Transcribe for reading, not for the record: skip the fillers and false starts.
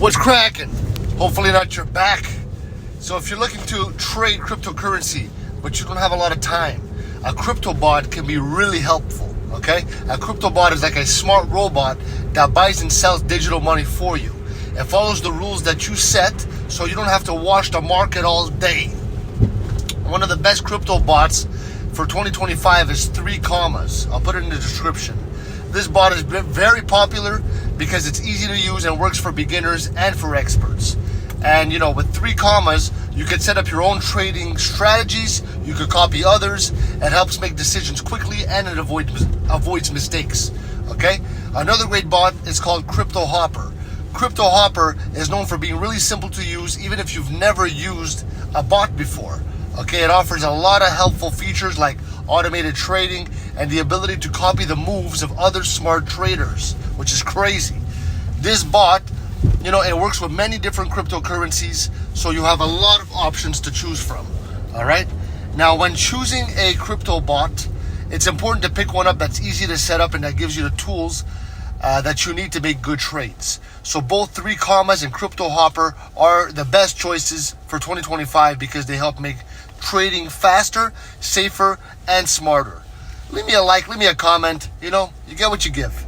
What's cracking? Hopefully not your back. So if you're looking to trade cryptocurrency, but you don't have a lot of time, a crypto bot can be really helpful, okay? A crypto bot is like a smart robot that buys and sells digital money for you. It follows the rules that you set, so you don't have to watch the market all day. One of the best crypto bots for 2025 is 3 Commas. I'll put it in the description. This bot is very popular because it's easy to use and works for beginners and for experts. And you know, with 3 Commas, you can set up your own trading strategies, you could copy others, it helps make decisions quickly, and it avoids mistakes, okay? Another great bot is called Cryptohopper. Cryptohopper is known for being really simple to use, even if you've never used a bot before, okay? It offers a lot of helpful features like automated trading and the ability to copy the moves of other smart traders, which is crazy. This bot, you know, it works with many different cryptocurrencies, so you have a lot of options to choose from, all right? Now, when choosing a crypto bot, it's important to pick one up that's easy to set up and that gives you the tools that you need to make good trades. So both 3 Commas and Cryptohopper are the best choices for 2025 because they help make trading faster, safer, and smarter. Leave me a like, leave me a comment. You know, you get what you give.